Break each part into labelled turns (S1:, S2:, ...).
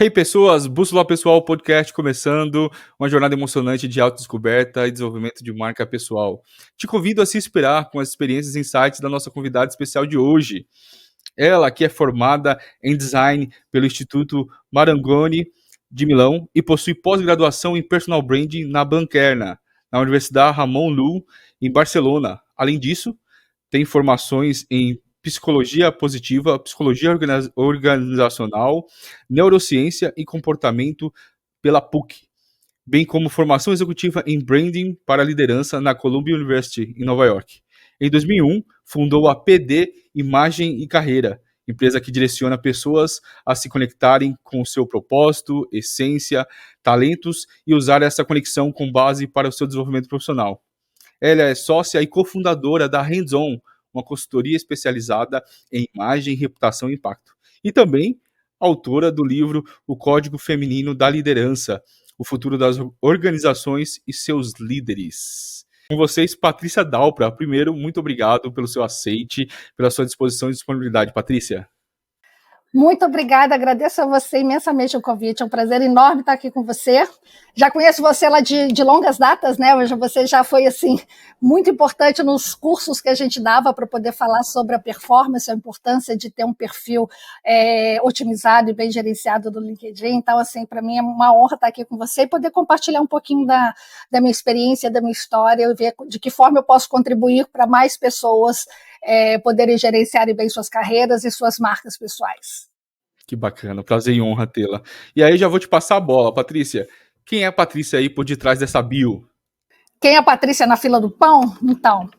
S1: Hey pessoas, Bússola Pessoal Podcast começando, uma jornada emocionante de autodescoberta e desenvolvimento de marca pessoal. Te convido a se inspirar com as experiências e insights da nossa convidada especial de hoje. Ela que é formada em design pelo Instituto Marangoni de Milão e possui pós-graduação em personal branding na Blanquerna, na Universidade Ramon Llull, em Barcelona. Além disso, tem formações em psicologia positiva, psicologia organizacional, neurociência e comportamento pela PUC, bem como formação executiva em branding para liderança na Columbia University, em Nova York. Em 2001, fundou a PD Imagem e Carreira, empresa que direciona pessoas a se conectarem com o seu propósito, essência, talentos e usar essa conexão com base para o seu desenvolvimento profissional. Ela é sócia e cofundadora da Hands On, uma consultoria especializada em imagem, reputação e impacto. E também autora do livro O Código Feminino da Liderança, o futuro das organizações e seus líderes. Com vocês, Patrícia Dalpra. Primeiro, muito obrigado pelo seu aceite, pela sua disposição e disponibilidade, Patrícia.
S2: Muito obrigada, agradeço a você imensamente o convite, é um prazer enorme estar aqui com você. Já conheço você lá de longas datas, né? Você já foi assim muito importante nos cursos que a gente dava para poder falar sobre a performance, a importância de ter um perfil otimizado e bem gerenciado do LinkedIn. Então, assim, para mim é uma honra estar aqui com você e poder compartilhar um pouquinho da minha experiência, da minha história, e ver de que forma eu posso contribuir para mais pessoas poderem gerenciar bem suas carreiras e suas marcas pessoais.
S1: Que bacana, prazer e honra tê-la. E aí já vou te passar a bola, Patrícia. Quem é a Patrícia aí por detrás dessa bio?
S2: Quem é a Patrícia na fila do pão? Então.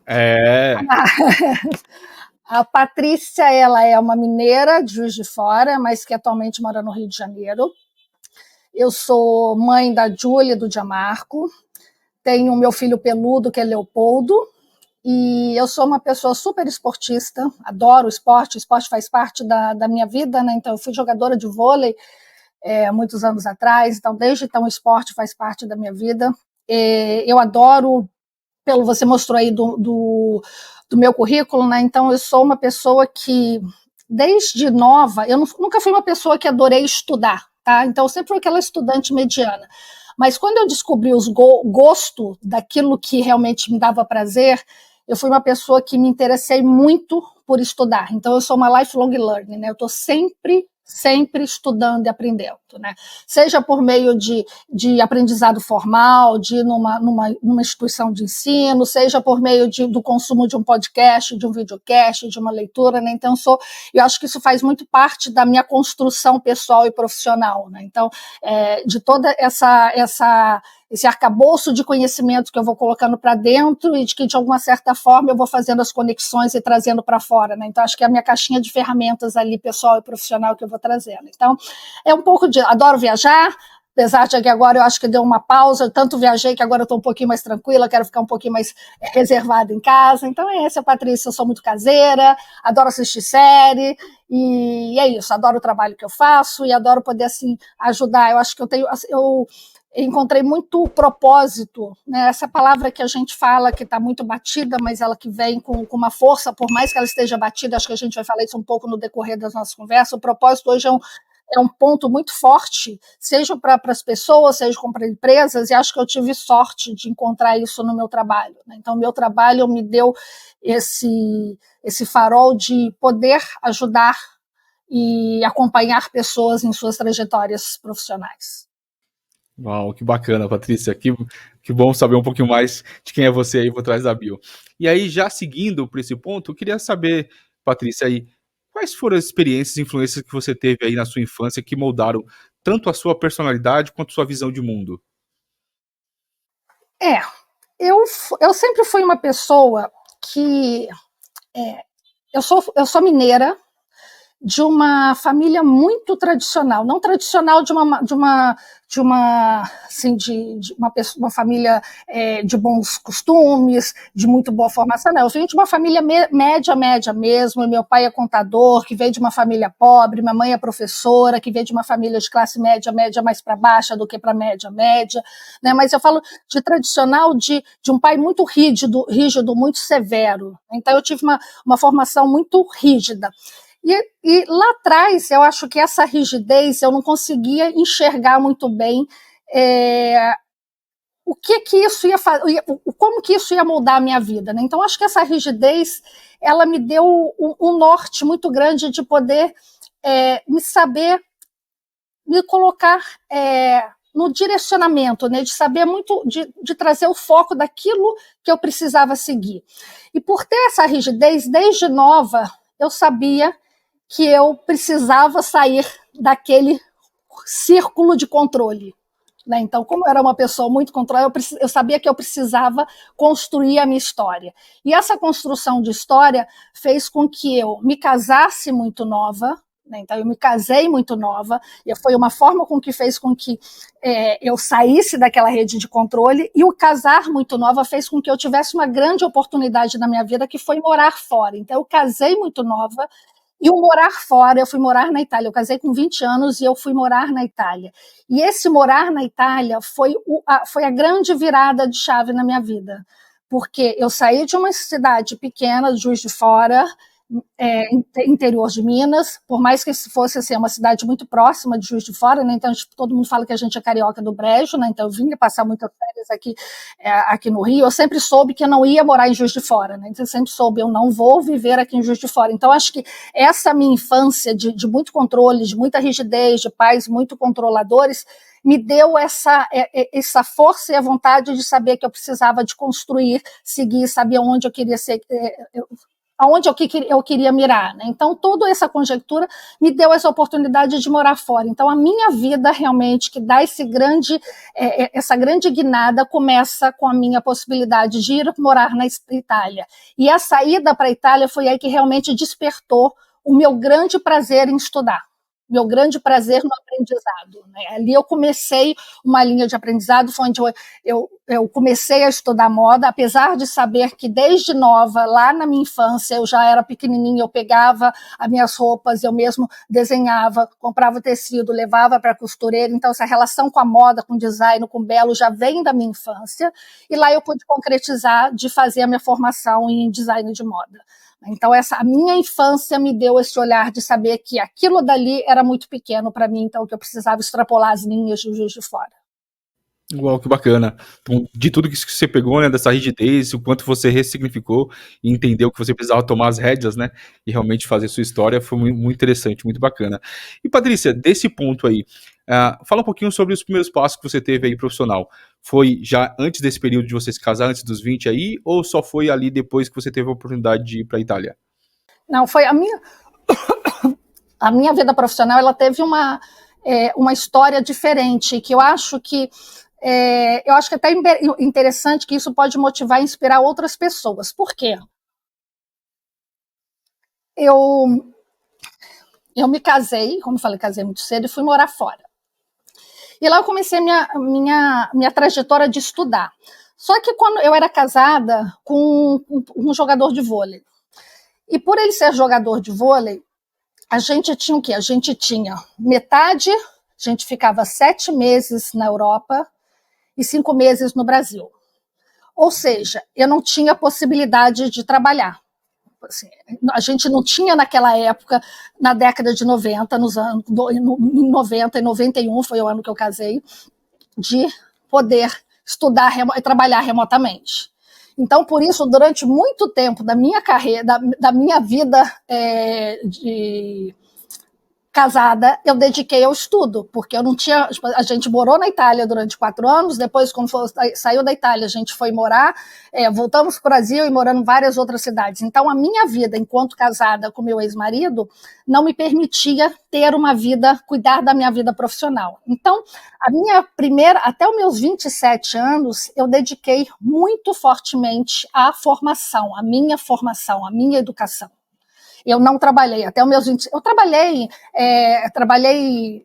S2: A Patrícia, ela é uma mineira de Juiz de Fora, mas que atualmente mora no Rio de Janeiro. Eu sou mãe da Júlia e do Gianmarco. Tenho meu filho peludo, que é Leopoldo. E eu sou uma pessoa super esportista, adoro o esporte faz parte da minha vida, né? Então eu fui jogadora de vôlei muitos anos atrás, então desde então o esporte faz parte da minha vida. Eu adoro, pelo você mostrou aí do meu currículo, né? Então eu sou uma pessoa que desde nova, eu nunca fui uma pessoa que adorei estudar, tá? Então eu sempre fui aquela estudante mediana. Mas quando eu descobri os gosto daquilo que realmente me dava prazer, eu fui uma pessoa que me interessei muito por estudar. Então, eu sou uma lifelong learner, né? Eu estou sempre estudando e aprendendo, né? Seja por meio de aprendizado formal, de ir numa instituição de ensino, seja por meio do consumo de um podcast, de um videocast, de uma leitura, né? Então, eu acho que isso faz muito parte da minha construção pessoal e profissional, né? Então, de toda esse arcabouço de conhecimento que eu vou colocando para dentro e de que, de alguma certa forma, eu vou fazendo as conexões e trazendo para fora, né? Então, acho que é a minha caixinha de ferramentas ali, pessoal e profissional, que eu vou trazendo. Então, é um pouco de... Adoro viajar, apesar de que agora eu acho que deu uma pausa, eu tanto viajei que agora eu estou um pouquinho mais tranquila, quero ficar um pouquinho mais reservada em casa. Então, é essa, Patrícia, eu sou muito caseira, adoro assistir série, e é isso, adoro o trabalho que eu faço e adoro poder, assim, ajudar. Eu acho que eu encontrei muito propósito, né? Essa palavra que a gente fala que está muito batida, mas ela que vem com uma força, por mais que ela esteja batida, acho que a gente vai falar isso um pouco no decorrer das nossas conversas. O propósito hoje é um ponto muito forte, seja para as pessoas, seja para empresas, e acho que eu tive sorte de encontrar isso no meu trabalho, né? Então, meu trabalho me deu esse farol de poder ajudar e acompanhar pessoas em suas trajetórias profissionais.
S1: Uau, que bacana, Patrícia. Que bom saber um pouquinho mais de quem é você aí por trás da bio. E aí, já seguindo por esse ponto, eu queria saber, Patrícia, aí, quais foram as experiências e influências que você teve aí na sua infância que moldaram tanto a sua personalidade quanto a sua visão de mundo?
S2: Eu sempre fui uma pessoa que... eu sou mineira, de uma família muito tradicional, não tradicional de uma família de bons costumes, de muito boa formação, não. Eu venho de uma família média mesmo, meu pai é contador, que veio de uma família pobre, minha mãe é professora, que veio de uma família de classe média mais para baixa do que para média, né? Mas eu falo de tradicional, de um pai muito rígido, muito severo. Então eu tive uma formação muito rígida. E lá atrás, eu acho que essa rigidez, eu não conseguia enxergar muito bem o que isso ia fazer, como que isso ia moldar a minha vida, né? Então, acho que essa rigidez, ela me deu um norte muito grande de poder me colocar no direcionamento, né, de saber muito, de trazer o foco daquilo que eu precisava seguir. E por ter essa rigidez, desde nova, eu sabia que eu precisava sair daquele círculo de controle. Né? Então, como eu era uma pessoa muito controlada, eu sabia que eu precisava construir a minha história. E essa construção de história fez com que eu me casasse muito nova. Então, eu me casei muito nova, e foi uma forma com que fez com que eu saísse daquela rede de controle, e o casar muito nova fez com que eu tivesse uma grande oportunidade na minha vida, que foi morar fora. Então, eu casei muito nova, e o morar fora, eu fui morar na Itália. Eu casei com 20 anos e eu fui morar na Itália. E esse morar na Itália foi a grande virada de chave na minha vida, porque eu saí de uma cidade pequena, Juiz de Fora, interior de Minas, por mais que fosse assim, uma cidade muito próxima de Juiz de Fora, né? Então todo mundo fala que a gente é carioca do Brejo, né? Então eu vim passar muitas férias aqui no Rio. Eu sempre soube que eu não ia morar em Juiz de Fora, né? Então eu sempre soube, eu não vou viver aqui em Juiz de Fora. Então acho que essa minha infância de muito controle, de muita rigidez, de pais muito controladores, me deu essa força e a vontade de saber que eu precisava de construir, seguir, saber onde eu queria ser, aonde eu queria mirar. Né? Então, toda essa conjectura me deu essa oportunidade de morar fora. Então, a minha vida realmente, que dá essa grande guinada, começa com a minha possibilidade de ir morar na Itália. E a saída para a Itália foi aí que realmente despertou o meu grande prazer em estudar. Meu grande prazer no aprendizado. Né? Ali eu comecei uma linha de aprendizado, foi onde eu comecei a estudar moda, apesar de saber que desde nova, lá na minha infância, eu já era pequenininha, eu pegava as minhas roupas, eu mesmo desenhava, comprava tecido, levava para a costureira, então essa relação com a moda, com o design, com o belo, já vem da minha infância, e lá eu pude concretizar de fazer a minha formação em design de moda. Então, a minha infância me deu esse olhar de saber que aquilo dali era muito pequeno para mim, então que eu precisava extrapolar as linhas de Juiz de Fora.
S1: Uau, que bacana. Então, de tudo que você pegou, né, dessa rigidez, o quanto você ressignificou e entendeu que você precisava tomar as rédeas, né, e realmente fazer sua história, foi muito interessante, muito bacana. E, Patrícia, desse ponto aí, fala um pouquinho sobre os primeiros passos que você teve aí profissional. Foi já antes desse período de você se casar, antes dos 20 aí, ou só foi ali depois que você teve a oportunidade de ir para a Itália?
S2: Não, foi a minha vida profissional, ela teve uma história diferente, que eu acho que até interessante que isso pode motivar e inspirar outras pessoas. Por quê? Eu me casei, como eu falei, casei muito cedo e fui morar fora. E lá eu comecei a minha trajetória de estudar. Só que quando eu era casada com um jogador de vôlei. E por ele ser jogador de vôlei, a gente tinha o quê? A gente tinha metade, a gente ficava 7 meses na Europa e 5 meses no Brasil. Ou seja, eu não tinha possibilidade de trabalhar. Assim, a gente não tinha naquela época, na década de 90, em 90 e 91, foi o ano que eu casei, de poder estudar e trabalhar remotamente. Então, por isso, durante muito tempo da minha carreira, da minha vida de casada, eu dediquei ao estudo, porque eu não tinha. A gente morou na Itália durante 4 anos, depois, quando saiu da Itália, a gente foi morar, voltamos para o Brasil e morando em várias outras cidades. Então, a minha vida, enquanto casada com meu ex-marido, não me permitia ter uma vida, cuidar da minha vida profissional. Então, até os meus 27 anos, eu dediquei muito fortemente à formação, à minha educação. Eu não trabalhei até os meus 20. Eu trabalhei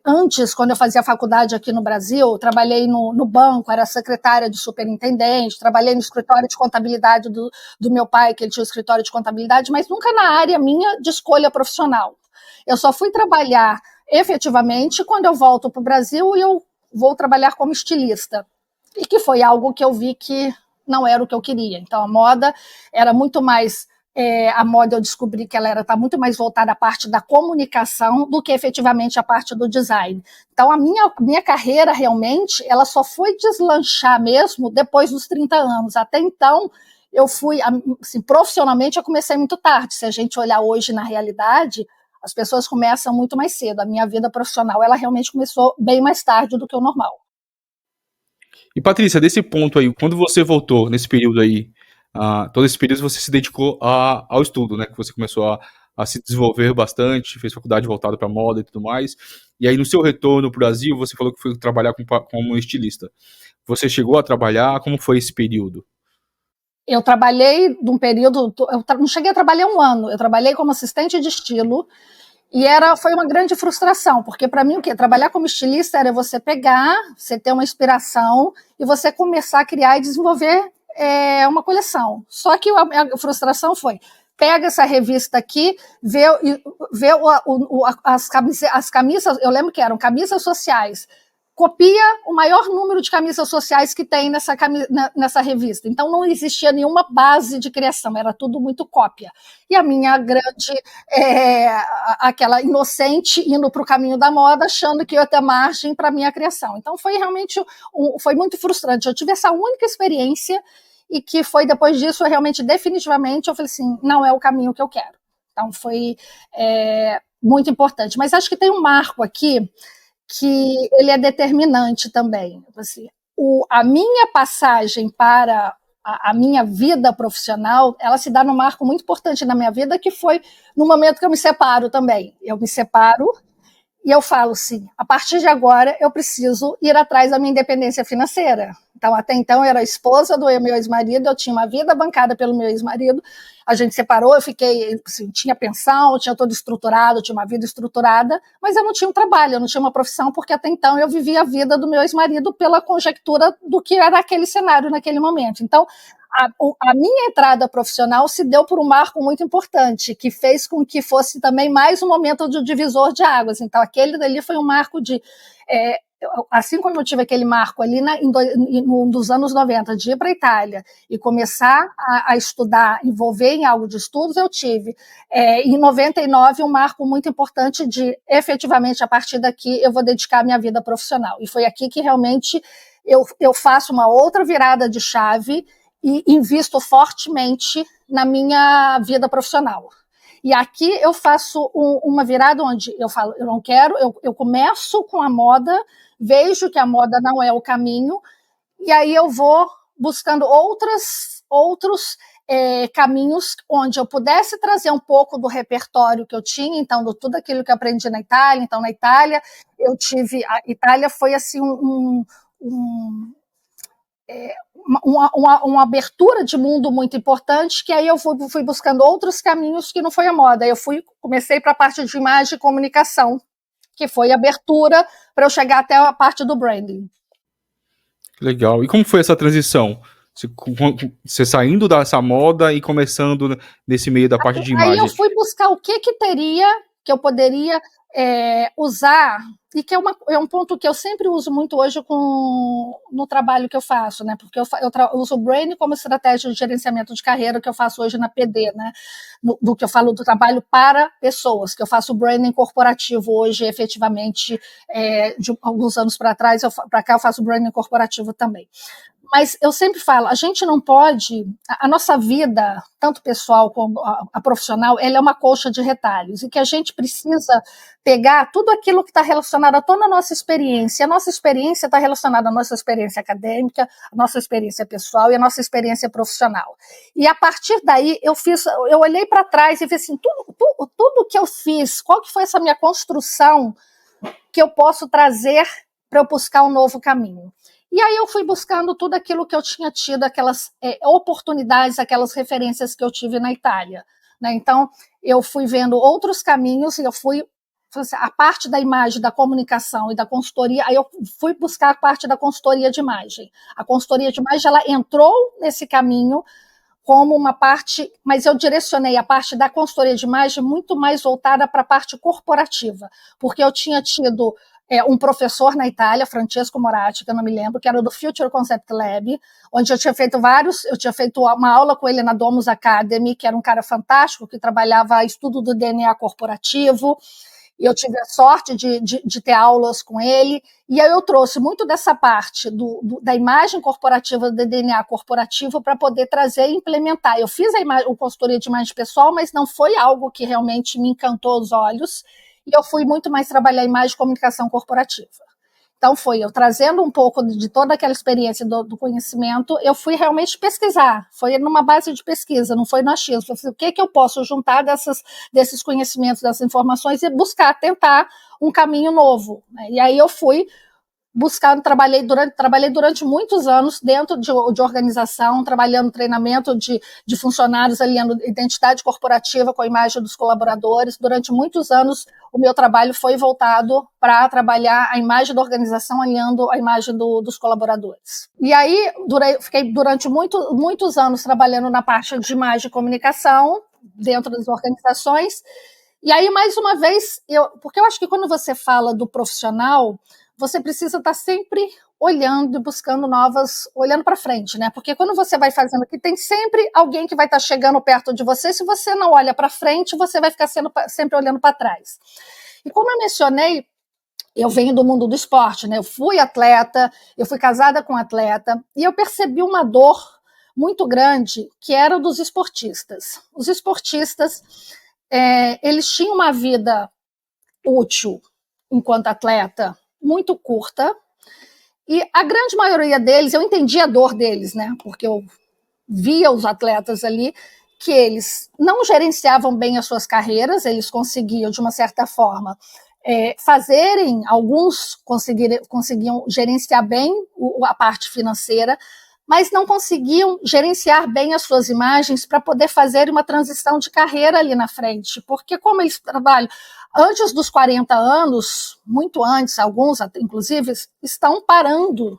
S2: antes, quando eu fazia faculdade aqui no Brasil, trabalhei no banco, era secretária de superintendente, trabalhei no escritório de contabilidade do meu pai, que ele tinha um escritório de contabilidade, mas nunca na área minha de escolha profissional. Eu só fui trabalhar efetivamente quando eu volto para o Brasil e eu vou trabalhar como estilista. E que foi algo que eu vi que não era o que eu queria. Então, a moda era muito mais a moda eu descobri que ela está muito mais voltada à parte da comunicação do que efetivamente a parte do design. Então, a minha carreira, realmente, ela só foi deslanchar mesmo depois dos 30 anos. Até então, eu fui, assim, profissionalmente, eu comecei muito tarde. Se a gente olhar hoje na realidade, as pessoas começam muito mais cedo. A minha vida profissional, ela realmente começou bem mais tarde do que o normal.
S1: E Patrícia, desse ponto aí, quando você voltou nesse período aí, todo esse período você se dedicou ao estudo, né? Que você começou a se desenvolver bastante, fez faculdade voltada para moda e tudo mais. E aí, no seu retorno para o Brasil, você falou que foi trabalhar como estilista. Você chegou a trabalhar? Como foi esse período?
S2: Eu trabalhei num período, eu não cheguei a trabalhar 1 ano, eu trabalhei como assistente de estilo, e foi uma grande frustração, porque para mim o quê? Trabalhar como estilista era você pegar, você ter uma inspiração e você começar a criar e desenvolver uma coleção. Só que a frustração foi, pega essa revista aqui, vê as camisas, eu lembro que eram camisas sociais, copia o maior número de camisas sociais que tem nessa revista. Então, não existia nenhuma base de criação, era tudo muito cópia. E a minha grande, aquela inocente, indo para o caminho da moda, achando que eu ia ter margem para a minha criação. Então, foi realmente foi muito frustrante. Eu tive essa única experiência e que foi depois disso, realmente, definitivamente, eu falei assim, não é o caminho que eu quero. Então, foi muito importante. Mas acho que tem um marco aqui que ele é determinante também. Assim, a minha passagem para a minha vida profissional, ela se dá num marco muito importante na minha vida, que foi no momento que eu me separo também. Eu me separo e eu falo assim, a partir de agora eu preciso ir atrás da minha independência financeira. Então, até então, eu era esposa do meu ex-marido, eu tinha uma vida bancada pelo meu ex-marido, a gente separou, eu fiquei, assim, tinha pensão, tinha tudo estruturado, tinha uma vida estruturada, mas eu não tinha um trabalho, eu não tinha uma profissão, porque até então eu vivia a vida do meu ex-marido pela conjectura do que era aquele cenário naquele momento. Então, a minha entrada profissional se deu por um marco muito importante, que fez com que fosse também mais um momento de divisor de águas. Então, aquele dali foi um marco de... assim como eu tive aquele marco ali nos anos 90, de ir para a Itália e começar a estudar, envolver em algo de estudos, eu tive, em 99, um marco muito importante de, efetivamente, a partir daqui, eu vou dedicar a minha vida profissional. E foi aqui que realmente eu faço uma outra virada de chave e invisto fortemente na minha vida profissional. E aqui eu faço uma virada onde eu falo, eu não quero, eu começo com a moda, vejo que a moda não é o caminho, e aí eu vou buscando outros caminhos onde eu pudesse trazer um pouco do repertório que eu tinha, então, de tudo aquilo que eu aprendi na Itália. Então, na Itália, a Itália foi assim uma abertura de mundo muito importante, que aí eu fui buscando outros caminhos que não foi a moda. Eu comecei para a parte de imagem e comunicação, que foi a abertura para eu chegar até a parte do branding.
S1: Legal. E como foi essa transição? Você saindo dessa moda e começando nesse meio da parte de imagem?
S2: Aí eu fui buscar o que teria, que eu poderia usar, e que é um ponto que eu sempre uso muito hoje no trabalho que eu faço, né? Porque eu uso o branding como estratégia de gerenciamento de carreira, que eu faço hoje na PD, né? Do que eu falo do trabalho para pessoas, que eu faço o branding corporativo hoje, efetivamente, de alguns anos para cá eu faço branding corporativo também. Mas eu sempre falo, a gente não pode, a nossa vida, tanto pessoal como a profissional, ela é uma colcha de retalhos, e que a gente precisa pegar tudo aquilo que está relacionado a toda a nossa experiência. A nossa experiência está relacionada à nossa experiência acadêmica, à nossa experiência pessoal e à nossa experiência profissional. E a partir daí, eu olhei para trás e vi assim, tudo que eu fiz, qual que foi essa minha construção que eu posso trazer para eu buscar um novo caminho. E aí eu fui buscando tudo aquilo que eu tinha tido, aquelas oportunidades, aquelas referências que eu tive na Itália, né? Então, eu fui vendo outros caminhos, e eu fui, a parte da imagem, da comunicação e da consultoria, aí eu fui buscar a parte da consultoria de imagem. A consultoria de imagem, ela entrou nesse caminho como uma parte, mas eu direcionei a parte da consultoria de imagem muito mais voltada para a parte corporativa, porque eu tinha tido um professor na Itália, Francesco Moratti, que eu não me lembro, que era do Future Concept Lab, onde eu tinha feito uma aula com ele na Domus Academy, que era um cara fantástico, que trabalhava estudo do DNA corporativo, e eu tive a sorte de ter aulas com ele, e aí eu trouxe muito dessa parte da imagem corporativa, do DNA corporativo, para poder trazer e implementar. Eu fiz a consultoria de imagem pessoal, mas não foi algo que realmente me encantou os olhos, e eu fui muito mais trabalhar imagem e comunicação corporativa. Então, foi eu trazendo um pouco de toda aquela experiência do conhecimento, eu fui realmente pesquisar, foi numa base de pesquisa, não foi no achismo. Eu falei, o que eu posso juntar desses conhecimentos, dessas informações e tentar um caminho novo. E aí eu fui buscando, trabalhei durante muitos anos dentro de organização, trabalhando treinamento de funcionários, alinhando identidade corporativa com a imagem dos colaboradores. Durante muitos anos, o meu trabalho foi voltado para trabalhar a imagem da organização, alinhando a imagem dos colaboradores. E aí, fiquei durante muitos anos trabalhando na parte de imagem e comunicação dentro das organizações. E aí, mais uma vez, porque eu acho que quando você fala do profissional, você precisa estar sempre olhando e buscando olhando para frente, né? Porque quando você vai fazendo aqui, tem sempre alguém que vai estar chegando perto de você. Se você não olha para frente, você vai ficar sempre olhando para trás. E como eu mencionei, eu venho do mundo do esporte, né? Eu fui atleta, eu fui casada com um atleta, e eu percebi uma dor muito grande, que era dos esportistas. Os esportistas, eles tinham uma vida útil enquanto atleta muito curta, e a grande maioria deles, eu entendi a dor deles, né? Porque eu via os atletas ali, que eles não gerenciavam bem as suas carreiras, eles conseguiam, de uma certa forma, alguns conseguiam gerenciar bem a parte financeira, mas não conseguiam gerenciar bem as suas imagens para poder fazer uma transição de carreira ali na frente, porque como eles trabalham antes dos 40 anos, muito antes, alguns inclusive, estão parando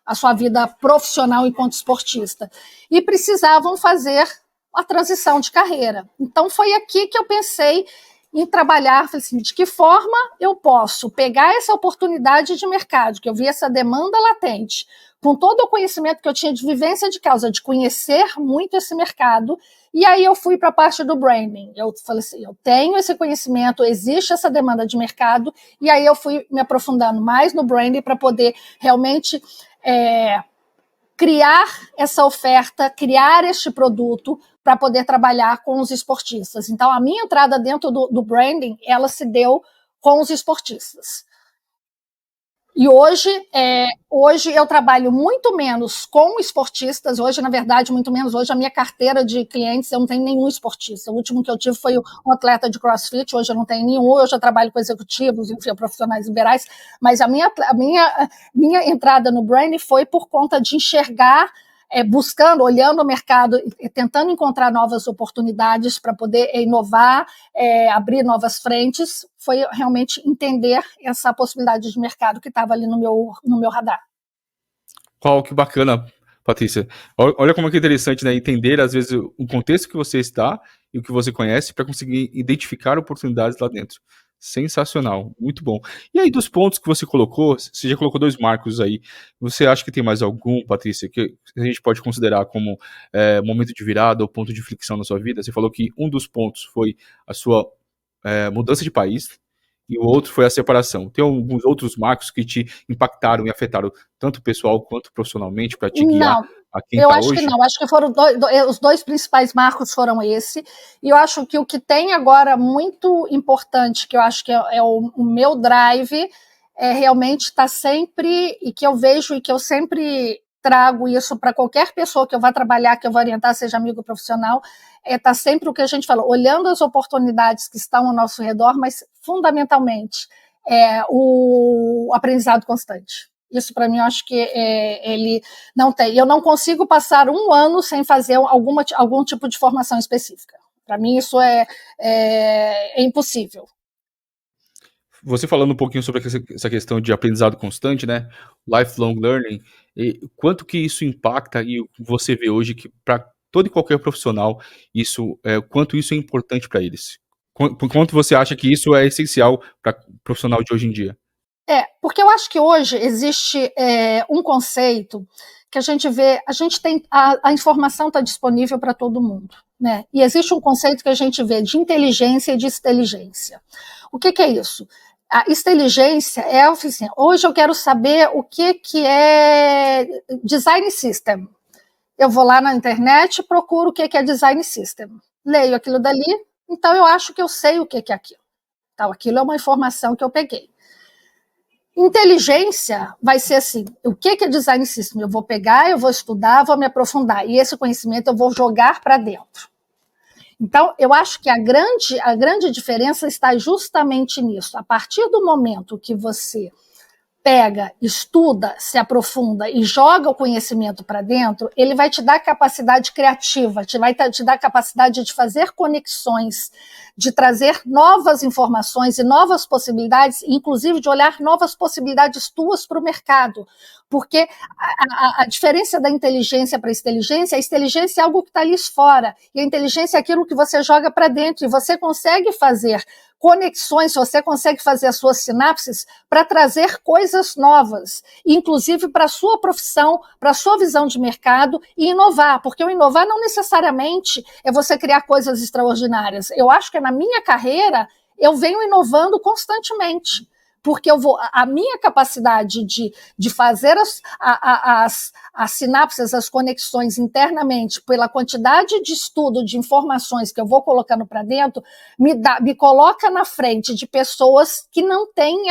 S2: a sua vida profissional enquanto esportista e precisavam fazer a transição de carreira. Então foi aqui que eu pensei em trabalhar, falei assim, de que forma eu posso pegar essa oportunidade de mercado, que eu vi essa demanda latente, com todo o conhecimento que eu tinha de vivência de causa, de conhecer muito esse mercado, e aí eu fui para a parte do branding. Eu falei assim, eu tenho esse conhecimento, existe essa demanda de mercado, e aí eu fui me aprofundando mais no branding para poder realmente criar essa oferta, criar este produto para poder trabalhar com os esportistas. Então, a minha entrada dentro do branding, ela se deu com os esportistas. E hoje eu trabalho muito menos com esportistas, hoje, na verdade, muito menos. Hoje, a minha carteira de clientes, eu não tenho nenhum esportista. O último que eu tive foi um atleta de CrossFit, hoje eu não tenho nenhum, hoje eu trabalho com executivos, enfim, profissionais liberais, mas a minha entrada no branding foi por conta de enxergar, buscando, olhando o mercado e tentando encontrar novas oportunidades para poder inovar, abrir novas frentes, foi realmente entender essa possibilidade de mercado que estava ali no meu radar.
S1: Qual que bacana, Patrícia. Olha como é que é interessante, né? Entender, às vezes, o contexto que você está e o que você conhece para conseguir identificar oportunidades lá dentro. Sensacional, muito bom. E aí, dos pontos que você colocou, você já colocou 2 marcos aí. Você acha que tem mais algum, Patrícia, que a gente pode considerar como momento de virada ou ponto de inflexão na sua vida? Você falou que um dos pontos foi a sua mudança de país e o outro foi a separação. Tem alguns outros marcos que te impactaram e afetaram tanto pessoal quanto profissionalmente para te guiar a quem
S2: eu
S1: está
S2: acho
S1: hoje?
S2: que não, acho que foram os 2 principais marcos foram esse, e eu acho que o que tem agora muito importante, que eu acho que é o meu drive, realmente estar sempre, e que eu vejo e que eu sempre trago isso para qualquer pessoa que eu vá trabalhar, que eu vou orientar, seja amigo profissional, tá sempre o que a gente falou, olhando as oportunidades que estão ao nosso redor, mas fundamentalmente o aprendizado constante. Isso para mim eu acho que ele não tem. Eu não consigo passar um ano sem fazer algum tipo de formação específica. Para mim isso é impossível.
S1: Você falando um pouquinho sobre essa questão de aprendizado constante, né? Lifelong learning, e quanto que isso impacta e você vê hoje que para todo e qualquer profissional, quanto isso é importante para eles? Quanto você acha que isso é essencial para o profissional de hoje em dia?
S2: Porque eu acho que hoje existe um conceito que a gente vê, a informação está disponível para todo mundo, né? E existe um conceito que a gente vê de inteligência e de exteligência. O que é isso? A exteligência é assim, hoje eu quero saber o que é design system. Eu vou lá na internet, procuro o que é design system, leio aquilo dali, então eu acho que eu sei o que é aquilo. Então, aquilo é uma informação que eu peguei. Inteligência vai ser assim, o que é design system? Eu vou pegar, eu vou estudar, vou me aprofundar, e esse conhecimento eu vou jogar para dentro. Então, eu acho que a grande diferença está justamente nisso. A partir do momento que você pega, estuda, se aprofunda e joga o conhecimento para dentro, ele vai te dar capacidade criativa, vai te dar capacidade de fazer conexões, de trazer novas informações e novas possibilidades, inclusive de olhar novas possibilidades tuas para o mercado. Porque a diferença da inteligência para a exteligência é algo que está ali fora, e a inteligência é aquilo que você joga para dentro, e você consegue fazer conexões, você consegue fazer as suas sinapses para trazer coisas novas, inclusive para a sua profissão, para a sua visão de mercado e inovar, porque o inovar não necessariamente é você criar coisas extraordinárias. Eu acho que na minha carreira eu venho inovando constantemente, porque a minha capacidade de fazer as sinapses, as conexões internamente, pela quantidade de estudo, de informações que eu vou colocando para dentro, me coloca na frente de pessoas que não têm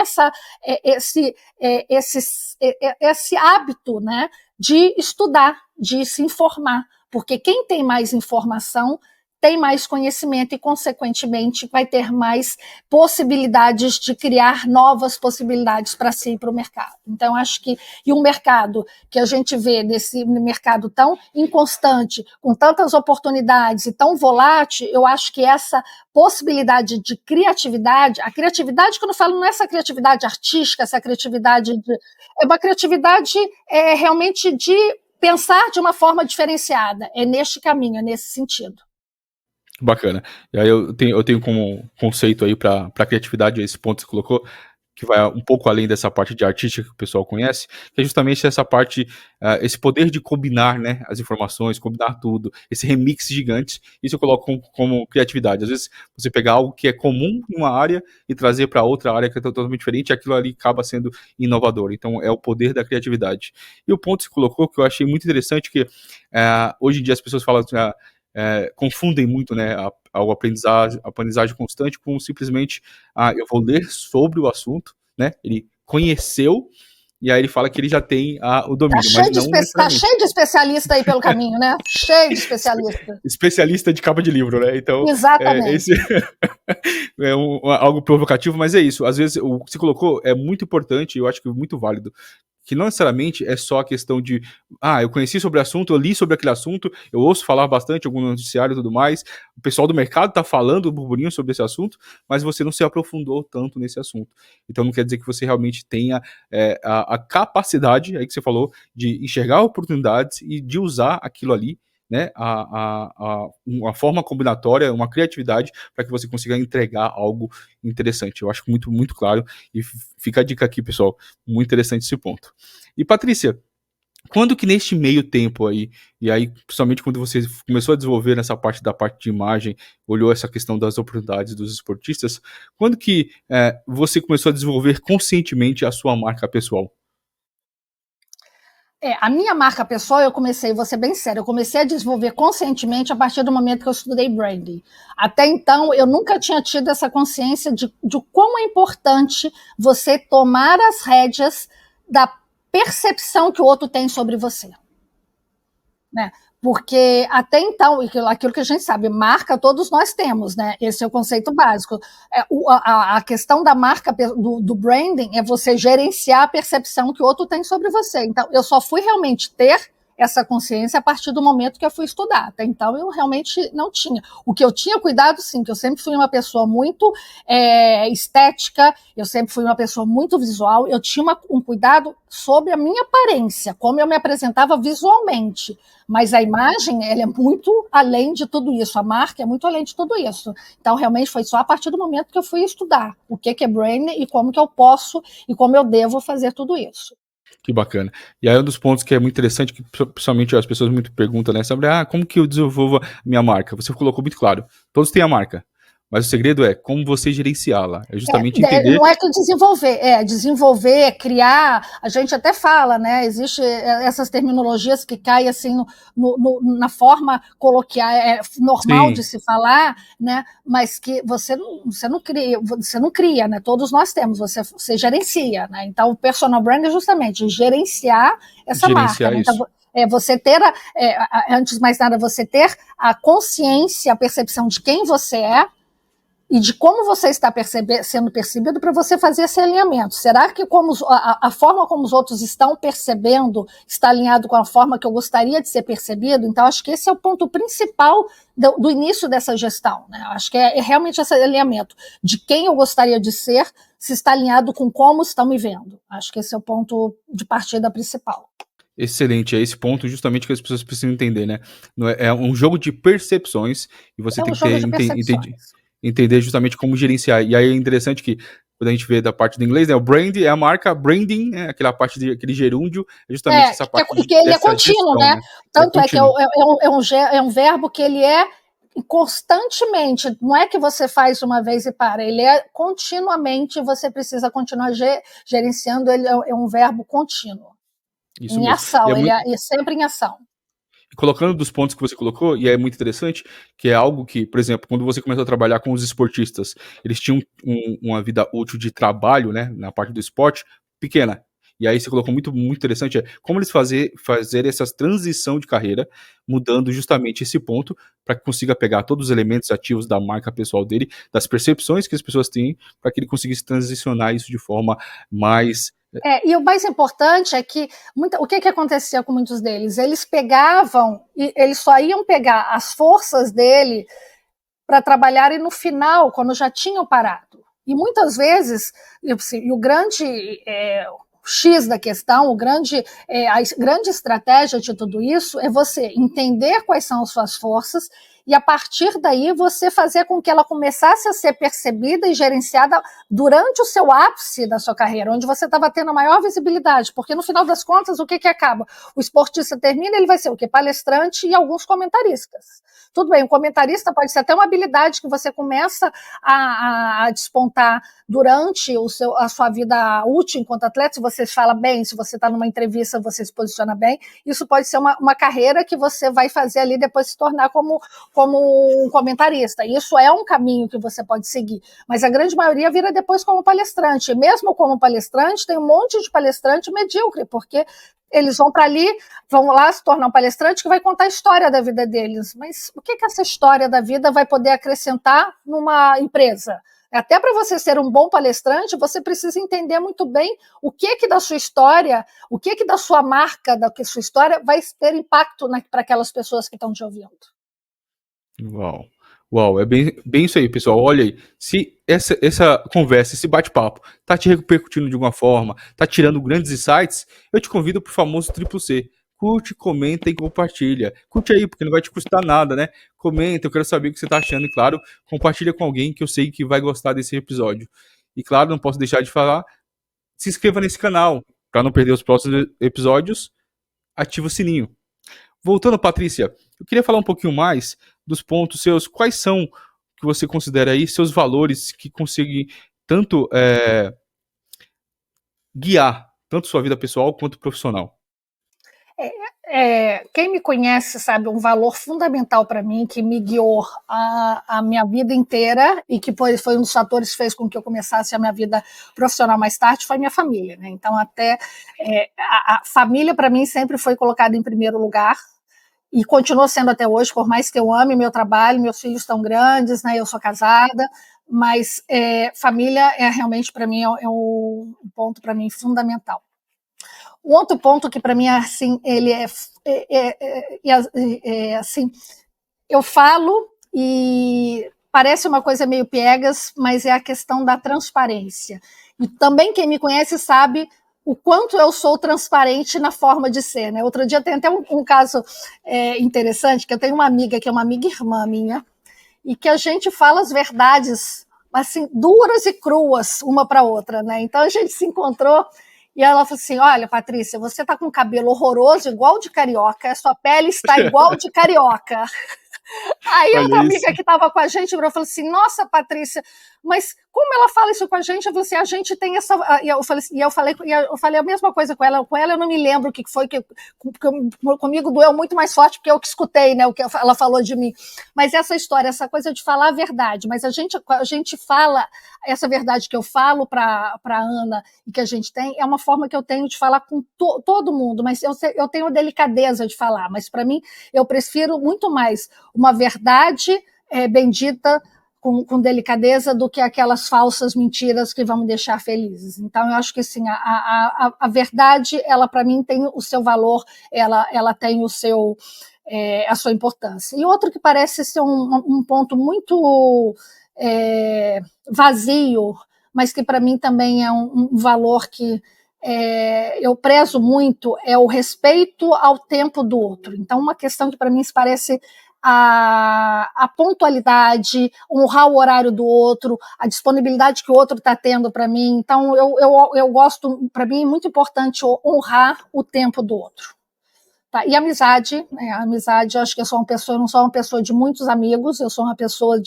S2: esse hábito, né, de estudar, de se informar, porque quem tem mais informação tem mais conhecimento e, consequentemente, vai ter mais possibilidades de criar novas possibilidades para si e para o mercado. Então, acho que, e um mercado que a gente vê nesse mercado tão inconstante, com tantas oportunidades e tão volátil, eu acho que essa possibilidade de criatividade, a criatividade que eu não falo não é essa criatividade artística, essa criatividade, é uma criatividade realmente de pensar de uma forma diferenciada, é neste caminho, é nesse sentido.
S1: Bacana. E aí eu tenho como conceito aí para criatividade, esse ponto que você colocou, que vai um pouco além dessa parte de artística que o pessoal conhece, que é justamente essa parte, esse poder de combinar, né, as informações, combinar tudo, esse remix gigante, isso eu coloco como criatividade. Às vezes você pegar algo que é comum em uma área e trazer para outra área que é totalmente diferente, e aquilo ali acaba sendo inovador. Então é o poder da criatividade. E o ponto que você colocou, que eu achei muito interessante, que hoje em dia as pessoas falam confundem muito, né, a aprendizagem constante com simplesmente, eu vou ler sobre o assunto, né, ele conheceu, e aí ele fala que ele já tem o domínio, mas não necessariamente.
S2: Tá cheio de especialista aí pelo caminho, né? Cheio de especialista.
S1: Especialista de capa de livro, né? Então,
S2: exatamente.
S1: Esse é algo provocativo, mas é isso. Às vezes, o que você colocou é muito importante, eu acho que é muito válido, que não necessariamente é só a questão de eu conheci sobre o assunto, eu li sobre aquele assunto, eu ouço falar bastante, algum noticiário e tudo mais, o pessoal do mercado tá falando burburinho sobre esse assunto, mas você não se aprofundou tanto nesse assunto. Então não quer dizer que você realmente tenha a capacidade, aí que você falou, de enxergar oportunidades e de usar aquilo ali, né, uma forma combinatória, uma criatividade para que você consiga entregar algo interessante. Eu acho muito, muito claro, e fica a dica aqui, pessoal, muito interessante esse ponto. E Patrícia, quando que neste meio tempo aí, e aí principalmente quando você começou a desenvolver nessa parte da parte de imagem, olhou essa questão das oportunidades dos esportistas, quando que você começou a desenvolver conscientemente a sua marca pessoal?
S2: A minha marca pessoal, vou ser bem séria, eu comecei a desenvolver conscientemente a partir do momento que eu estudei branding. Até então, eu nunca tinha tido essa consciência de quão é importante você tomar as rédeas da percepção que o outro tem sobre você. Né? Porque até então, aquilo que a gente sabe, marca todos nós temos, né? Esse é o conceito básico. A questão da marca, do branding, é você gerenciar a percepção que o outro tem sobre você. Então, eu só fui realmente ter essa consciência a partir do momento que eu fui estudar. Até então eu realmente não tinha. O que eu tinha cuidado, sim, que eu sempre fui uma pessoa muito estética, eu sempre fui uma pessoa muito visual, eu tinha um cuidado sobre a minha aparência, como eu me apresentava visualmente. Mas a imagem, ela é muito além de tudo isso, a marca é muito além de tudo isso. Então, realmente, foi só a partir do momento que eu fui estudar o que é brand e como que eu posso e como eu devo fazer tudo isso.
S1: Que bacana. E aí um dos pontos que é muito interessante, que principalmente as pessoas muito perguntam, né, sobre, como que eu desenvolvo a minha marca? Você colocou muito claro, todos têm a marca, mas o segredo é como você gerenciá-la, é justamente entender...
S2: Não é que desenvolver, criar, a gente até fala, né, existe essas terminologias que caem assim na forma coloquial, normal de se falar, né, mas que você não cria, né, todos nós temos, você gerencia, né, então o personal brand é justamente gerenciar essa marca, né? Então, você ter, antes de mais nada, você ter a consciência, a percepção de quem você é, e de como você está sendo percebido para você fazer esse alinhamento. Será que a forma como os outros estão percebendo está alinhado com a forma que eu gostaria de ser percebido? Então, acho que esse é o ponto principal do início dessa gestão, né? Acho que é realmente esse alinhamento de quem eu gostaria de ser, se está alinhado com como estão me vendo. Acho que esse é o ponto de partida principal.
S1: Excelente, é esse ponto justamente que as pessoas precisam entender, né? É um jogo de percepções e você tem que entender justamente como gerenciar. E aí é interessante que, quando a gente vê da parte do inglês, né, o brand é a marca, branding, né, aquela parte aquele gerúndio, é justamente essa parte
S2: que ele é contínuo,
S1: gestão,
S2: né? Tanto é que é um verbo que ele é constantemente, não é que você faz uma vez e para, ele é continuamente, você precisa continuar gerenciando, ele é um verbo contínuo.
S1: Isso
S2: em
S1: mesmo.
S2: ação, ele é sempre em ação.
S1: Colocando dos pontos que você colocou, e é muito interessante, que é algo que, por exemplo, quando você começou a trabalhar com os esportistas, eles tinham uma vida útil de trabalho, né, na parte do esporte, pequena. E aí você colocou muito interessante, como eles fazer essa transição de carreira, mudando justamente esse ponto, para que consiga pegar todos os elementos ativos da marca pessoal dele, das percepções que as pessoas têm, para que ele conseguisse transicionar isso de forma mais...
S2: E o mais importante é que o que acontecia com muitos deles? Eles pegavam, e eles só iam pegar as forças dele para trabalhar e no final, quando já tinham parado. E muitas vezes, o grande X da questão, a grande estratégia de tudo isso é você entender quais são as suas forças e, a partir daí, você fazer com que ela começasse a ser percebida e gerenciada durante o seu ápice da sua carreira, onde você estava tendo a maior visibilidade, porque, no final das contas, o que acaba? O esportista termina, ele vai ser o quê? Palestrante e alguns comentaristas. Tudo bem, o comentarista pode ser até uma habilidade que você começa a despontar durante a sua vida útil enquanto atleta, se você fala bem, se você está numa entrevista, você se posiciona bem, isso pode ser uma carreira que você vai fazer ali depois se tornar como um comentarista. Isso é um caminho que você pode seguir, mas a grande maioria vira depois como palestrante. E mesmo como palestrante, tem um monte de palestrante medíocre, porque eles vão para ali, vão lá se tornar um palestrante que vai contar a história da vida deles. Mas o que essa história da vida vai poder acrescentar numa empresa? Até para você ser um bom palestrante, você precisa entender muito bem o que da sua história, o que da sua marca, da sua história vai ter impacto para aquelas pessoas que estão te ouvindo.
S1: Uau, é bem isso aí, pessoal. Olha aí, se essa conversa, esse bate-papo, tá te repercutindo de alguma forma, tá tirando grandes insights, eu te convido pro famoso Triplo C. Curte, comenta e compartilha. Curte aí, porque não vai te custar nada, né? Comenta, eu quero saber o que você tá achando e, claro, compartilha com alguém que eu sei que vai gostar desse episódio. E, claro, não posso deixar de falar, se inscreva nesse canal, para não perder os próximos episódios, ativa o sininho. Voltando, Patrícia, eu queria falar um pouquinho mais dos pontos seus. Quais são que você considera aí seus valores que conseguem tanto guiar tanto sua vida pessoal quanto profissional?
S2: Quem me conhece sabe um valor fundamental para mim que me guiou a minha vida inteira e que foi um dos fatores que fez com que eu começasse a minha vida profissional mais tarde, foi minha família, né? Então até a família para mim sempre foi colocada em primeiro lugar e continua sendo até hoje, por mais que eu ame meu trabalho, meus filhos estão grandes, né? Eu sou casada, mas família realmente para mim é um ponto para mim fundamental. Um outro ponto que para mim assim, ele é assim, eu falo e parece uma coisa meio piegas, mas é a questão da transparência. E também quem me conhece sabe o quanto eu sou transparente na forma de ser, né? Outro dia tem até um caso interessante, que eu tenho uma amiga, que é uma amiga irmã minha, e que a gente fala as verdades, assim, duras e cruas uma para outra, né? Então a gente se encontrou e ela falou assim: olha, Patrícia, você está com um cabelo horroroso, igual de carioca, a sua pele está igual de carioca. Aí outra
S1: Olha
S2: amiga
S1: isso.
S2: que estava com a gente falou assim: nossa, Patrícia, mas como ela fala isso com a gente? Eu falei assim: a gente tem essa. E eu falei a mesma coisa com ela. Com ela eu não me lembro o que foi, comigo doeu muito mais forte, porque eu que escutei, né, o que ela falou de mim. Mas essa história, essa coisa de falar a verdade, mas a gente fala, essa verdade que eu falo para Ana e que a gente tem, é uma forma que eu tenho de falar com todo mundo, mas eu tenho delicadeza de falar, mas para mim eu prefiro muito mais uma verdade bendita com delicadeza do que aquelas falsas mentiras que vão me deixar felizes. Então, eu acho que assim, a verdade, ela para mim tem o seu valor, ela tem a sua importância. E outro que parece ser um ponto muito vazio, mas que para mim também é um valor que eu prezo muito, é o respeito ao tempo do outro. Então, uma questão que para mim se parece a pontualidade, honrar o horário do outro, a disponibilidade que o outro está tendo para mim. Então, eu gosto, para mim é muito importante honrar o tempo do outro. Tá? E amizade, eu acho que eu não sou uma pessoa de muitos amigos, eu sou uma pessoa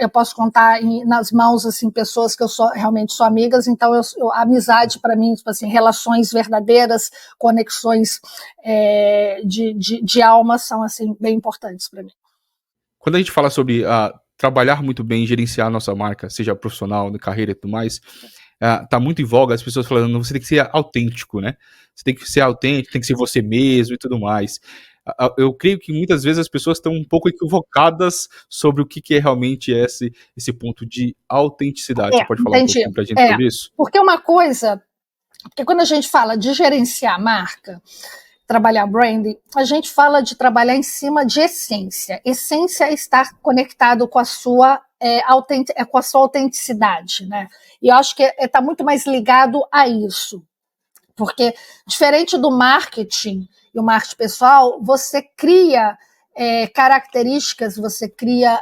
S2: eu posso contar nas mãos assim pessoas que eu realmente sou amigas, então a amizade para mim, tipo assim, relações verdadeiras, conexões de alma são assim bem importantes para mim.
S1: Quando a gente fala sobre trabalhar muito bem, gerenciar a nossa marca, seja profissional, de carreira e tudo mais, tá muito em voga as pessoas falando, você tem que ser autêntico, né? Você tem que ser autêntico, tem que ser você mesmo e tudo mais. Eu creio que muitas vezes as pessoas estão um pouco equivocadas sobre o que é realmente esse ponto de autenticidade. Você pode falar um
S2: Entendi.
S1: pouquinho pra gente sobre isso?
S2: Porque porque quando a gente fala de gerenciar a marca, trabalhar branding, a gente fala de trabalhar em cima de essência. Essência é estar conectado com a sua autenticidade, né? E eu acho que está muito mais ligado a isso. Porque, diferente do marketing e o marketing pessoal, você cria características, você cria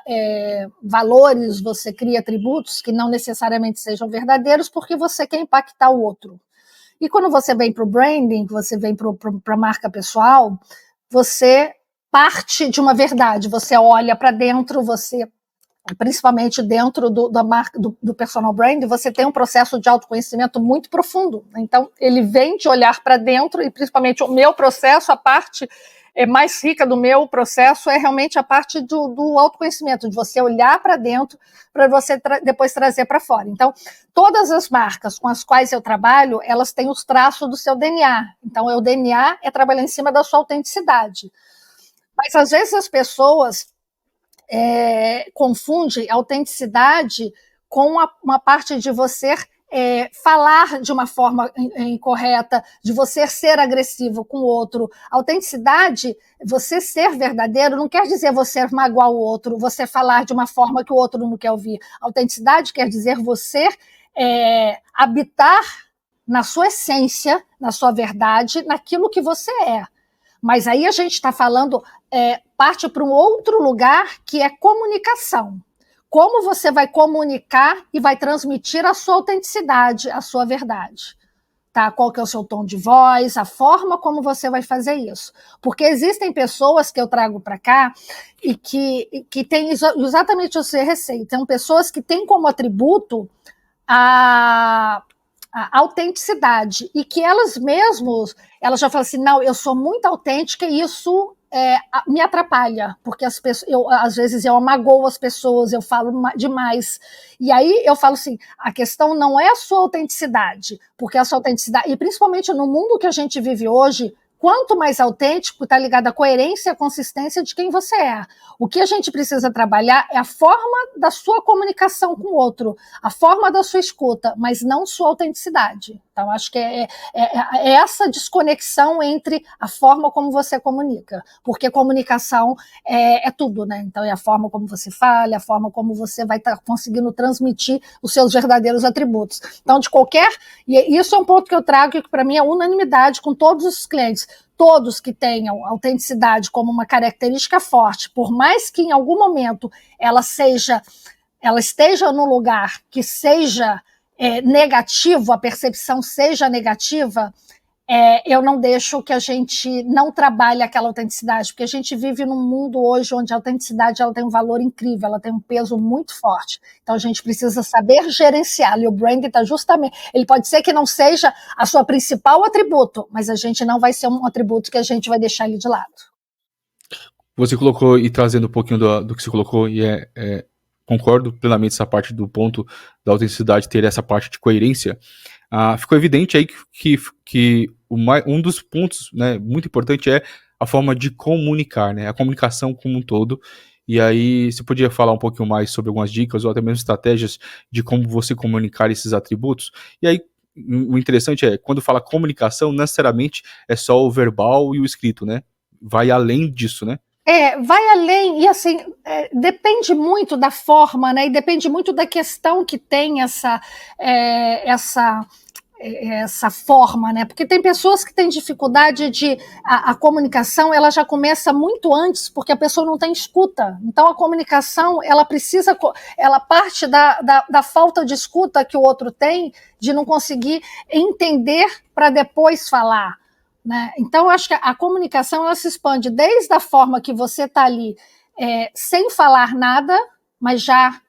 S2: valores, você cria atributos que não necessariamente sejam verdadeiros, porque você quer impactar o outro. E quando você vem para o branding, você vem para a marca pessoal, você parte de uma verdade, você olha para dentro, você, principalmente dentro da marca, do personal brand, você tem um processo de autoconhecimento muito profundo. Então, ele vem de olhar para dentro, e principalmente o meu processo, a parte mais rica do meu processo é realmente a parte do autoconhecimento, de você olhar para dentro para você depois trazer para fora. Então, todas as marcas com as quais eu trabalho, elas têm os traços do seu DNA. Então, o DNA é trabalhar em cima da sua autenticidade. Mas, às vezes, as pessoas confundem autenticidade com uma parte de você falar de uma forma incorreta, de você ser agressivo com o outro. Autenticidade, você ser verdadeiro, não quer dizer você magoar o outro, você falar de uma forma que o outro não quer ouvir. Autenticidade quer dizer você habitar na sua essência, na sua verdade, naquilo que você é. Mas aí a gente está falando, parte para um outro lugar que é comunicação. Como você vai comunicar e vai transmitir a sua autenticidade, a sua verdade. Tá? Qual que é o seu tom de voz, a forma como você vai fazer isso. Porque existem pessoas que eu trago para cá e que têm exatamente o seu receio. Tem pessoas que têm como atributo a autenticidade e que elas já falam assim, não, eu sou muito autêntica e isso me atrapalha, porque às vezes eu amagoo as pessoas, eu falo demais. E aí eu falo assim, a questão não é a sua autenticidade, porque a sua autenticidade, e principalmente no mundo que a gente vive hoje, quanto mais autêntico, está ligado à coerência e à consistência de quem você é. O que a gente precisa trabalhar é a forma da sua comunicação com o outro, a forma da sua escuta, mas não sua autenticidade. Então, acho que é essa desconexão entre a forma como você comunica, porque comunicação é tudo, né? Então, é a forma como você fala, é a forma como você vai estar conseguindo transmitir os seus verdadeiros atributos. Então, e isso é um ponto que eu trago que para mim é unanimidade com todos os clientes. Todos que tenham autenticidade como uma característica forte, por mais que em algum momento ela esteja num lugar que seja negativo, a percepção seja negativa, eu não deixo que a gente não trabalhe aquela autenticidade, porque a gente vive num mundo hoje onde a autenticidade ela tem um valor incrível, ela tem um peso muito forte. Então a gente precisa saber gerenciá-lo. E o branding está justamente... Ele pode ser que não seja a sua principal atributo, mas a gente não vai ser um atributo que a gente vai deixar ele de lado.
S1: Você colocou, e trazendo um pouquinho do que você colocou, e concordo plenamente essa parte do ponto da autenticidade ter essa parte de coerência. Ficou evidente aí que um dos pontos, né, muito importante é a forma de comunicar, né, a comunicação como um todo. E aí você podia falar um pouquinho mais sobre algumas dicas ou até mesmo estratégias de como você comunicar esses atributos. E aí o interessante é, quando fala comunicação, não necessariamente é só o verbal e o escrito, né? Vai além disso, né?
S2: Vai além, e assim, depende muito da forma, né? E depende muito da questão que tem essa forma, né? Porque tem pessoas que têm dificuldade a comunicação, ela já começa muito antes, porque a pessoa não tem escuta. Então a comunicação, ela parte da falta de escuta que o outro tem, de não conseguir entender para depois falar. Né? Então, eu acho que a comunicação ela se expande desde a forma que você está ali sem falar nada, mas já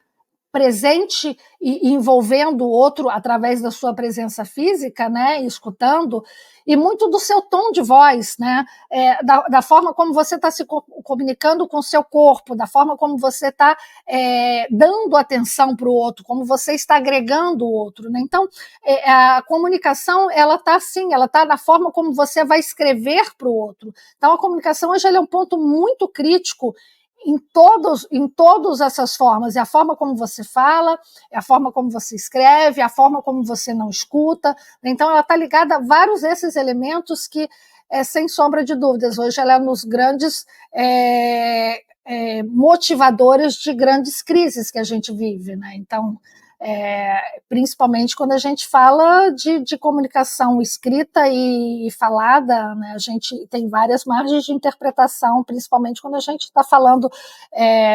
S2: presente e envolvendo o outro através da sua presença física, né, escutando, e muito do seu tom de voz, né, da forma como você está se comunicando com o seu corpo, da forma como você está dando atenção para o outro, como você está agregando o outro, né? Então, a comunicação, ela está assim, ela está na forma como você vai escrever para o outro. Então, a comunicação hoje ela é um ponto muito crítico em todas essas formas, é a forma como você fala, é a forma como você escreve, é a forma como você não escuta. Então ela está ligada a vários desses elementos que, sem sombra de dúvidas, hoje ela é um dos grandes motivadores de grandes crises que a gente vive, né? Então, principalmente quando a gente fala de comunicação escrita e falada, né, a gente tem várias margens de interpretação, principalmente quando a gente está falando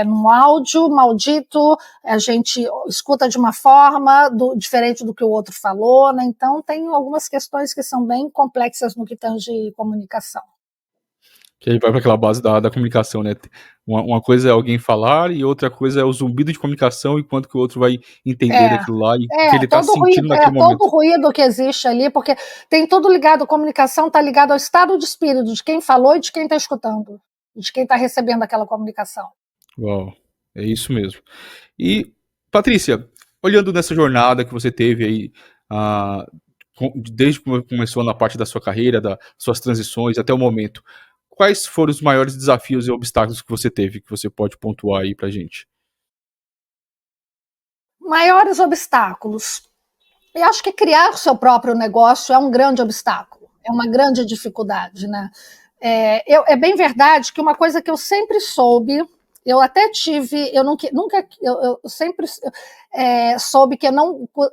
S2: num áudio maldito, a gente escuta de uma forma diferente do que o outro falou, né? Então tem algumas questões que são bem complexas no que tange comunicação.
S1: Que aí vai para aquela base da comunicação, né? Uma coisa é alguém falar e outra coisa é o zumbido de comunicação e quanto que o outro vai entender daquilo lá e que ele está sentindo naquele momento.
S2: Todo o ruído que existe ali, porque tem tudo ligado, a comunicação está ligada ao estado de espírito de quem falou e de quem está escutando, de quem está recebendo aquela comunicação.
S1: Uau, é isso mesmo. E, Patrícia, olhando nessa jornada que você teve aí, desde que começou na parte da sua carreira, das suas transições até o momento, quais foram os maiores desafios e obstáculos que você teve, que você pode pontuar aí pra gente?
S2: Maiores obstáculos. Eu acho que criar o seu próprio negócio é um grande obstáculo, é uma grande dificuldade, né? É bem verdade que uma coisa que eu sempre soube, eu até tive, eu sempre soube que eu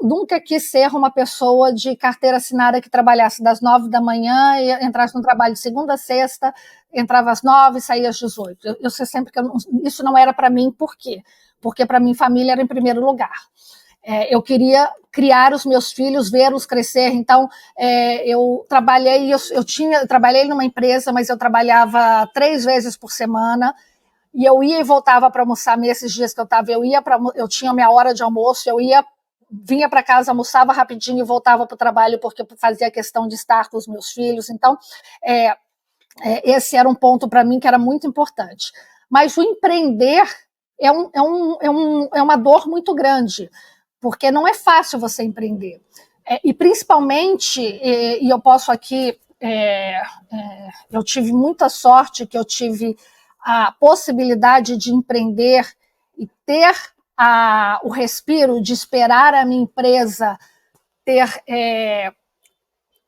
S2: nunca quis ser uma pessoa de carteira assinada que trabalhasse das 9 da manhã e entrasse no trabalho de segunda a sexta, entrava às 9 e saía às 18. Eu sei sempre que isso não era para mim, por quê? Porque para mim família era em primeiro lugar. Eu queria criar os meus filhos, vê-los crescer. Então, eu trabalhei numa empresa, mas eu trabalhava 3 vezes por semana, e eu ia e voltava para almoçar nesses dias que eu tinha minha hora de almoço, vinha para casa, almoçava rapidinho e voltava para o trabalho, porque eu fazia questão de estar com os meus filhos. Então, esse era um ponto para mim que era muito importante. Mas o empreender é uma dor muito grande, porque não é fácil você empreender. E principalmente, e eu posso aqui eu tive muita sorte que eu tive a possibilidade de empreender e ter o respiro de esperar a minha empresa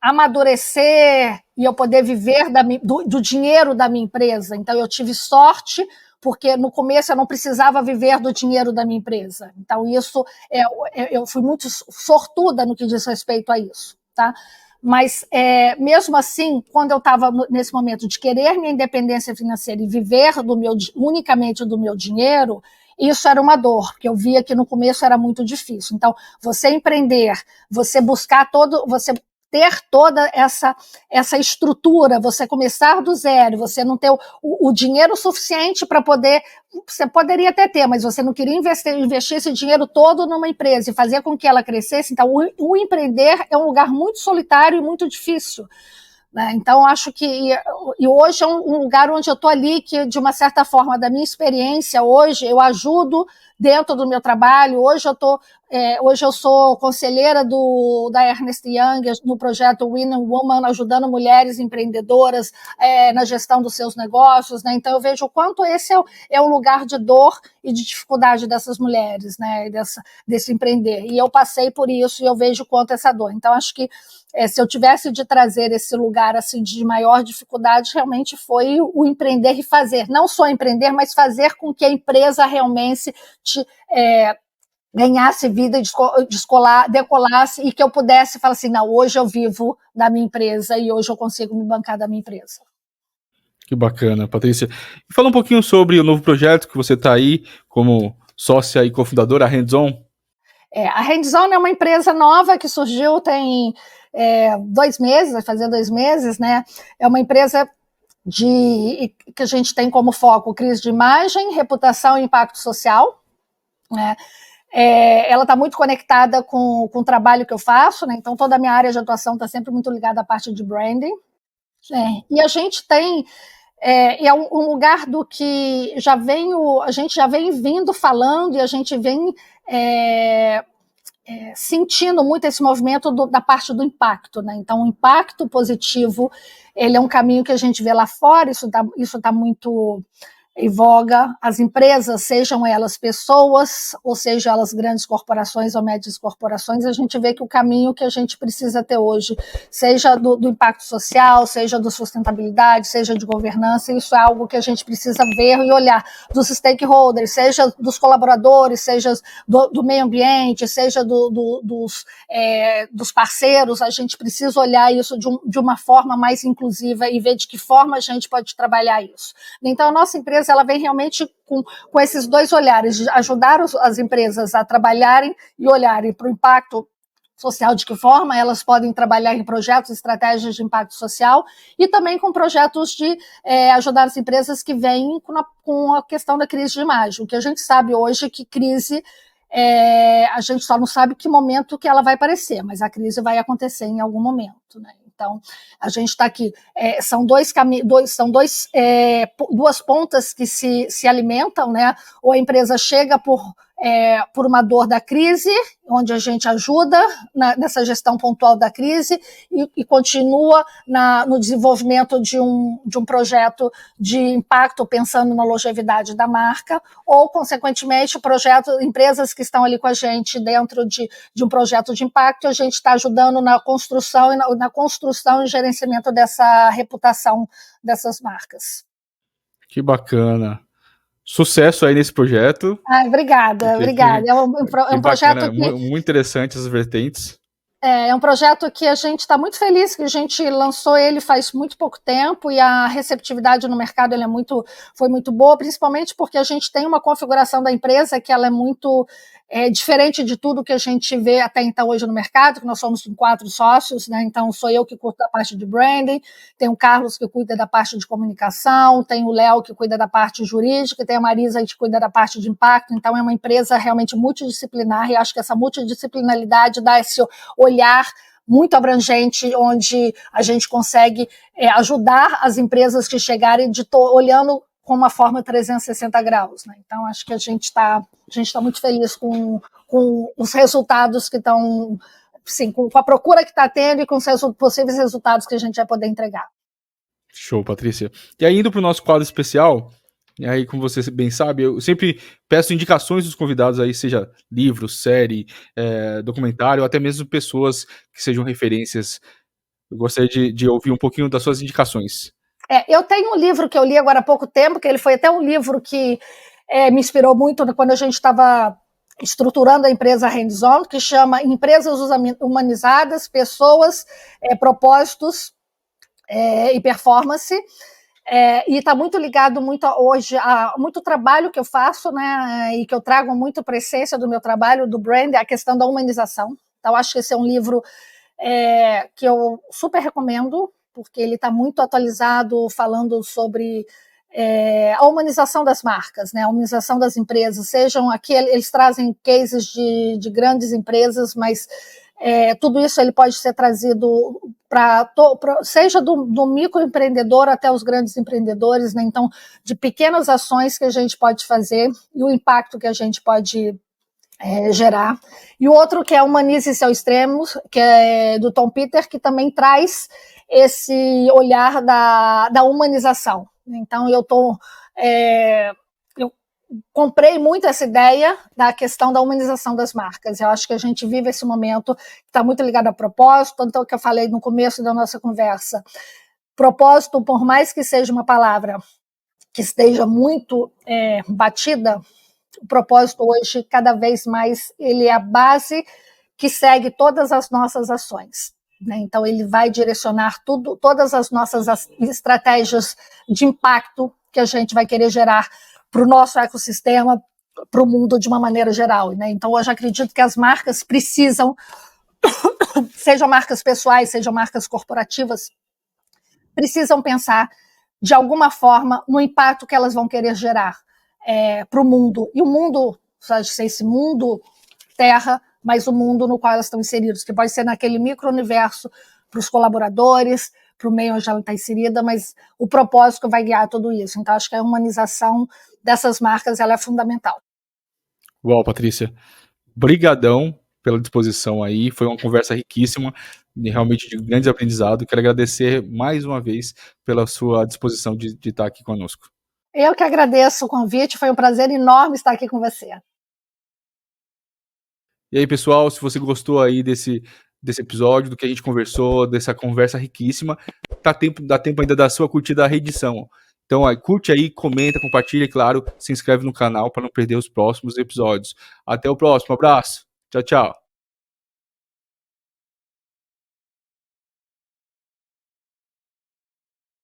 S2: amadurecer e eu poder viver do dinheiro da minha empresa. Então, eu tive sorte, porque no começo eu não precisava viver do dinheiro da minha empresa. Então, isso, eu fui muito sortuda no que diz respeito a isso, tá? Mas, mesmo assim, quando eu estava nesse momento de querer minha independência financeira e viver unicamente do meu dinheiro, isso era uma dor, porque eu via que no começo era muito difícil. Então, você empreender, você buscar você ter toda essa estrutura, você começar do zero, você não ter o dinheiro suficiente para poder, você poderia até ter, mas você não queria investir esse dinheiro todo numa empresa e fazer com que ela crescesse. Então, o empreender é um lugar muito solitário e muito difícil. Né? Então, acho que e hoje é um lugar onde eu estou ali, que de uma certa forma, da minha experiência, hoje eu ajudo dentro do meu trabalho. Hoje eu sou conselheira da Ernst Young no projeto Women Woman, ajudando mulheres empreendedoras na gestão dos seus negócios. Né? Então, eu vejo o quanto esse é um lugar de dor e de dificuldade dessas mulheres, né? Desse empreender. E eu passei por isso e eu vejo o quanto essa dor. Então, acho que se eu tivesse de trazer esse lugar assim de maior dificuldade, realmente foi o empreender e fazer. Não só empreender, mas fazer com que a empresa realmente ganhasse vida, decolasse, e que eu pudesse falar assim, não, hoje eu vivo da minha empresa e hoje eu consigo me bancar da minha empresa.
S1: Que bacana, Patrícia. E fala um pouquinho sobre o novo projeto que você está aí como sócia e cofundadora, a Hands-On.
S2: A Hands-On é uma empresa nova que surgiu tem 2 meses, vai fazer 2 meses, né? É uma empresa que a gente tem como foco crise de imagem, reputação e impacto social, né? Ela está muito conectada com o trabalho que eu faço, né? Então toda a minha área de atuação está sempre muito ligada à parte de branding. E a gente tem um lugar do que a gente já vem vindo falando e a gente vem sentindo muito esse movimento da parte do impacto, né? Então, o impacto positivo, ele é um caminho que a gente vê lá fora, isso tá muito em voga. As empresas, sejam elas pessoas, ou sejam elas grandes corporações ou médias corporações, a gente vê que o caminho que a gente precisa ter hoje, seja do impacto social, seja da sustentabilidade, seja de governança, isso é algo que a gente precisa ver e olhar dos stakeholders, seja dos colaboradores, seja do meio ambiente, seja dos parceiros. A gente precisa olhar isso de uma forma mais inclusiva e ver de que forma a gente pode trabalhar isso. Então, a nossa empresa ela vem realmente com esses dois olhares, de ajudar as empresas a trabalharem e olharem para o impacto social, de que forma elas podem trabalhar em projetos, estratégias de impacto social, e também com projetos de ajudar as empresas que vêm com a questão da crise de imagem. O que a gente sabe hoje é que crise, a gente só não sabe que momento que ela vai aparecer, mas a crise vai acontecer em algum momento, né? Então, a gente está aqui, são duas pontas que se alimentam, né? Ou a empresa chega por uma dor da crise, onde a gente ajuda nessa gestão pontual da crise e continua no desenvolvimento de um projeto de impacto, pensando na longevidade da marca, ou, consequentemente, empresas que estão ali com a gente dentro de um projeto de impacto, a gente está ajudando na construção e gerenciamento dessa reputação dessas marcas.
S1: Que bacana. Sucesso aí nesse projeto.
S2: Obrigada. É um projeto que...
S1: Muito interessante essas vertentes.
S2: É um projeto que a gente está muito feliz, que a gente lançou ele faz muito pouco tempo e a receptividade no mercado foi muito boa, principalmente porque a gente tem uma configuração da empresa que ela é muito diferente de tudo que a gente vê até então hoje no mercado, que nós somos 4 sócios, né? Então sou eu que cuido da parte de branding, tem o Carlos que cuida da parte de comunicação, tem o Léo que cuida da parte jurídica, tem a Marisa que cuida da parte de impacto. Então é uma empresa realmente multidisciplinar e acho que essa multidisciplinaridade dá esse olhar muito abrangente, onde a gente consegue ajudar as empresas que chegarem olhando com uma forma 360 graus. Né? Então, acho que a gente está muito feliz com os resultados que estão sim, com a procura que está tendo e com os possíveis resultados que a gente vai poder entregar.
S1: Show, Patrícia. E aí, indo para o nosso quadro especial, e aí, como você bem sabe, eu sempre peço indicações dos convidados aí, seja livro, série, documentário, ou até mesmo pessoas que sejam referências. Eu gostaria de ouvir um pouquinho das suas indicações.
S2: Eu tenho um livro que eu li agora há pouco tempo, que ele foi até um livro que me inspirou muito quando a gente estava estruturando a empresa Hands-On, que chama Empresas Humanizadas, Pessoas, Propósitos e Performance. E está muito ligado hoje a muito trabalho que eu faço, né, e que eu trago muito para a essência do meu trabalho, do brand, a questão da humanização. Então, acho que esse é um livro que eu super recomendo, porque ele está muito atualizado, falando sobre a humanização das marcas, né, a humanização das empresas. Sejam aqui, eles trazem cases de grandes empresas, mas tudo isso ele pode ser trazido seja do microempreendedor até os grandes empreendedores, né? Então, de pequenas ações que a gente pode fazer e o impacto que a gente pode gerar. E o outro que é Humanize-se ao Extremo, que é do Tom Peters, que também traz esse olhar da humanização. Então, eu comprei muito essa ideia da questão da humanização das marcas. Eu acho que a gente vive esse momento que está muito ligado a propósito, tanto que eu falei no começo da nossa conversa. Propósito, por mais que seja uma palavra que esteja muito batida, o propósito hoje, cada vez mais, ele é a base que segue todas as nossas ações. Né? Então, ele vai direcionar todas as nossas estratégias de impacto que a gente vai querer gerar para o nosso ecossistema, para o mundo de uma maneira geral. Né? Então, hoje acredito que as marcas precisam, sejam marcas pessoais, sejam marcas corporativas, precisam pensar, de alguma forma, no impacto que elas vão querer gerar para o mundo. E o mundo, pode ser esse mundo terra, mas o mundo no qual elas estão inseridas, que pode ser naquele micro-universo para os colaboradores, para o meio onde ela está inserida, mas o propósito que vai guiar tudo isso. Então, acho que a humanização dessas marcas ela é fundamental.
S1: Uau, Patrícia, brigadão pela disposição aí, foi uma conversa riquíssima, realmente de grande aprendizado. Quero agradecer mais uma vez pela sua disposição de estar aqui conosco.
S2: Eu que agradeço o convite, foi um prazer enorme estar aqui com você.
S1: E aí, pessoal, se você gostou aí desse episódio, do que a gente conversou, dessa conversa riquíssima, dá tempo ainda da sua curtida da reedição. Então, curte aí, comenta, compartilha e, claro, se inscreve no canal para não perder os próximos episódios. Até o próximo, abraço, tchau, tchau.